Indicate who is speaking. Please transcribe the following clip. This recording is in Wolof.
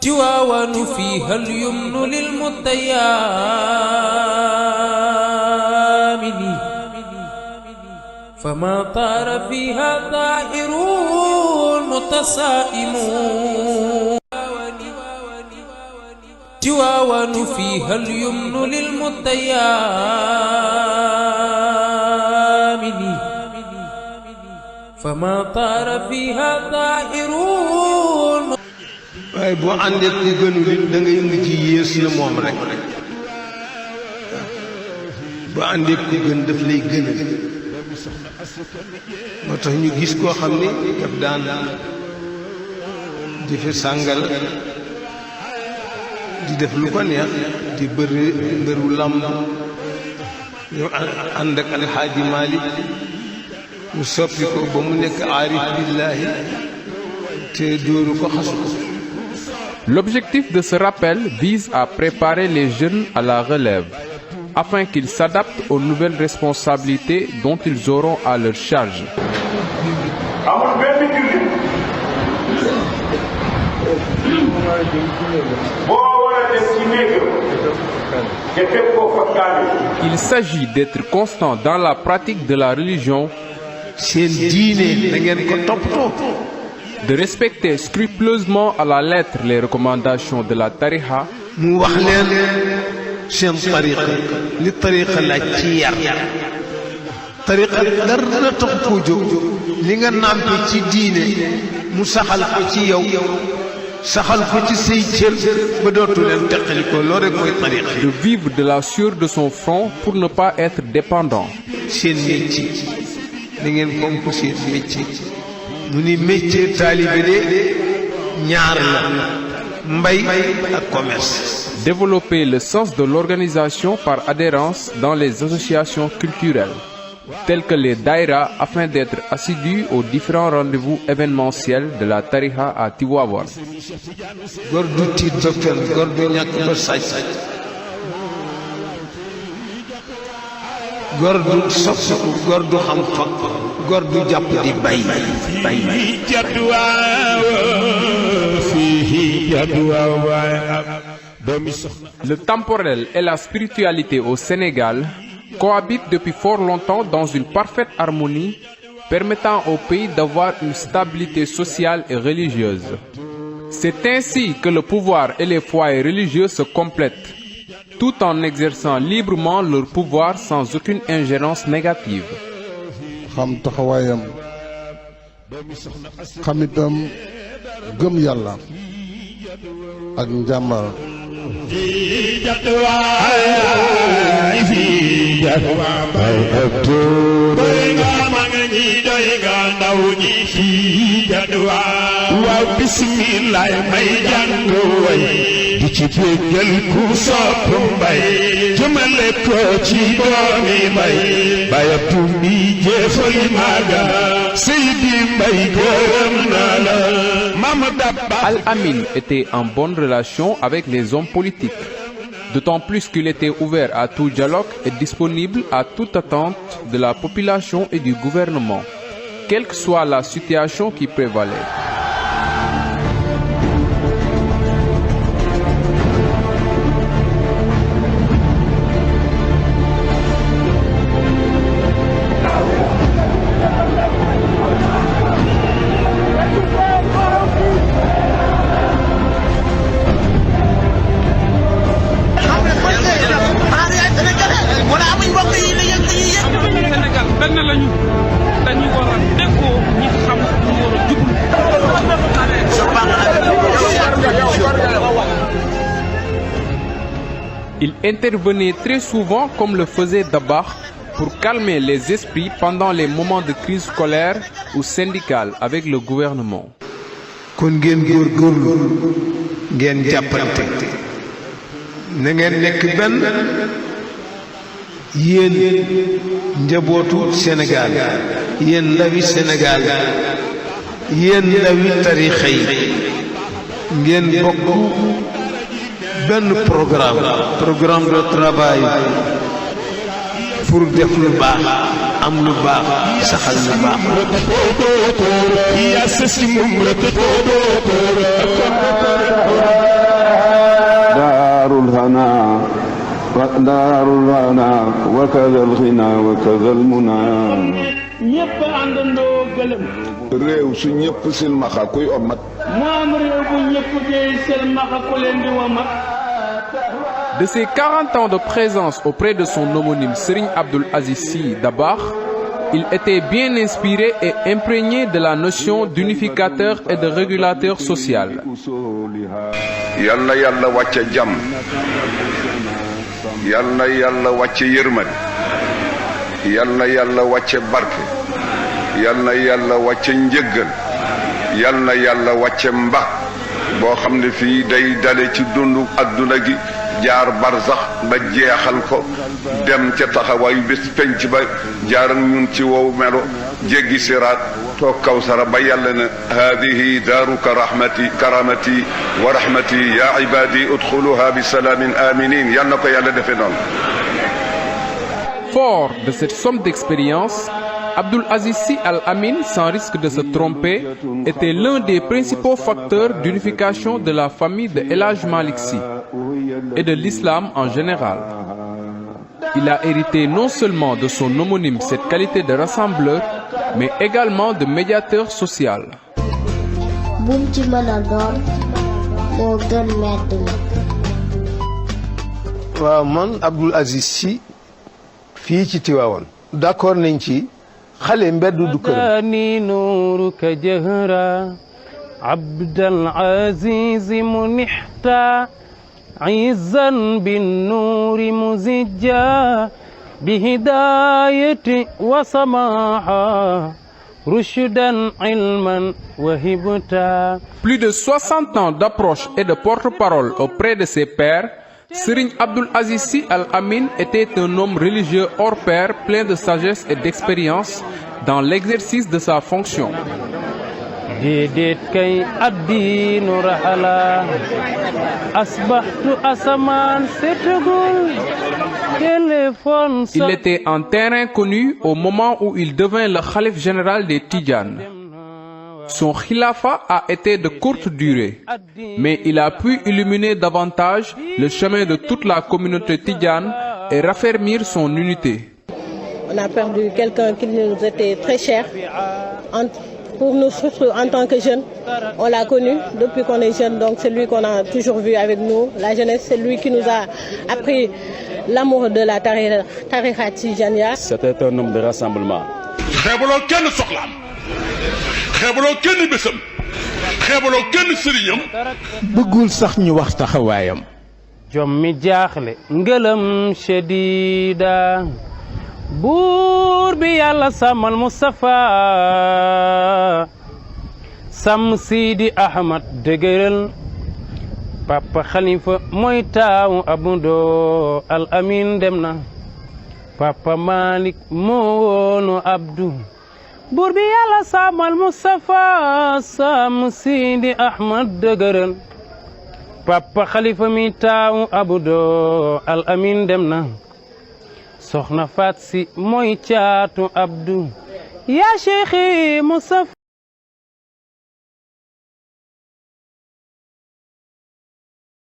Speaker 1: تواون فيها اليمن للمتيامن فما طار فيها طائر متسائم تواون فيها اليمن للمتيامن فما طار فيها طائر.
Speaker 2: waaye boo àndee ku gënul it da nga yëngu ci yées na moom rek boo àndee ku gën daf lay gënal moo tax ñu gis koo xam ni daf daan di fi sàngal di def lu ko neex di bëri mbëru làmb ñu ànd ak alxaaji Maalik mu soppi ko ba mu nekk aarif billaahi te dóoru ko xasu ko.
Speaker 3: L'objectif de ce rappel vise à préparer les jeunes à la relève, afin qu'ils s'adaptent aux nouvelles responsabilités dont ils auront à leur charge. Il s'agit d'être constant dans la pratique de la religion, de respecter scrupuleusement à la lettre les recommandations de la tariqa, de vivre de la sueur de son front pour ne pas être dépendant. Développer le sens de l'organisation par adhérence dans les associations culturelles, telles que les daïras, afin d'être assidus aux différents rendez-vous événementiels de la tariqa à Tivaouane. Le temporel et la spiritualité au Sénégal cohabitent depuis fort longtemps dans une parfaite harmonie, permettant au pays d'avoir une stabilité sociale et religieuse. C'est ainsi que le pouvoir et les foyers religieux se complètent, tout en exerçant librement leur pouvoir sans aucune ingérence négative. Al-Amin était en bonne relation avec les hommes politiques, d'autant plus qu'il était ouvert à tout dialogue et disponible à toute attente de la population et du gouvernement, quelle que soit la situation qui prévalait. Il intervenait très souvent comme le faisait Dabakh pour calmer les esprits pendant les moments de crise scolaire ou syndicale avec le gouvernement.
Speaker 2: Sénégal programme de travail pour def lu baax am lu baax saxal lu baax
Speaker 4: وكذا الغنى وكذا المنى
Speaker 5: ñépp àndandoo gëlëm
Speaker 4: réew su ñépp silmaxa kuy omat
Speaker 5: mu am réew bu ñépp dee silmaxa ku leen di wamat.
Speaker 3: De ses 40 ans de présence auprès de son homonyme Serigne Abdoul Aziz Sy Dabakh, il était bien inspiré et imprégné de la notion d'unificateur et de régulateur social.
Speaker 4: yal na yàlla wàcce jàmm yal na yàlla wàcce yërmande yal na yàlla wàcce barke yal na yàlla wàcce njëggal yal na yàlla wàcce mba boo xam ne fii day dale ci dundu adduna gi jaar barzax ba jeexal ko dem ca taxawaayu bés penc ba jaar ak ñun ci wow melo jéggi siraat toog kawsara ba yàlla ne haadihi daaruka rahmati karamati wa rahmati ya ibadi udxuluha bi salaamin aminin yal na ko yàlla defe noonu.
Speaker 3: Fort de cette somme d'expérience, Abdoul Aziz Sy Al Amine, sans risque de se tromper, était l'un des principaux facteurs d'unification de la famille de El Hadj Malick Sy et de l'islam en général. Il a hérité non seulement de son homonyme cette qualité de rassembleur, mais également de médiateur social.
Speaker 6: Bum ci mën a doon moo gën medd mi.
Speaker 2: waaw man Abdoul Aziz Sy fii ci Tiwaawan d'accord nañ ci xale mbedd du kër
Speaker 5: ni nuuruka jahra Abdul Aziz munihta izzan bin nuuri muzijja bihidayati wa samaha rushdan ilman wa hibta.
Speaker 3: Plus de 60 ans d'approche et de porte-parole auprès de ses pairs, Serigne Abdoul Aziz Sy Al Amine était un homme religieux hors pair, plein de sagesse et d'expérience dans l'exercice de sa fonction.
Speaker 5: déedéet kay addiinu rahala asbahtu asamaan setagul téléphone.
Speaker 3: Il était en terrain connu au moment où il devint le khalife général des Tidjanes. Son khilafa a été de courte durée, mais il a pu illuminer davantage le chemin de toute la communauté tidjane et raffermir son unité.
Speaker 7: On a perdu quelqu'un qui nous était très cher. Pour nous, surtout en tant que jeunes, on l'a connu depuis qu'on est jeune, donc c'est lui qu'on a toujours vu avec nous. La jeunesse, c'est lui qui nous a appris l'amour de la tariqa Tidjaniya.
Speaker 8: C'était un homme de rassemblement.
Speaker 9: xeebaloo kenn soxlaam xeebaloo kenn bésam xeebaloo kenn sëriñam.
Speaker 2: bëggul sax ñu wax taxawaayam.
Speaker 5: jom mi jaaxle ngëlëm shadida buur bi yàlla sàmmal Mustafa sàmm Sidi Ahmad dëgëral Papa Khalifa mooy taawu Abdou Al Amin dem na Papa Malick moo woonu Abdou buur bi yàlla sàmmal Mustafa sàmm Sidi Ahmad dëgëral Papa Khalifa mi taawu Abdou Al Amin dem na soxna Faat Si mooy caatu Abdou yaa Cheikhi Mustafa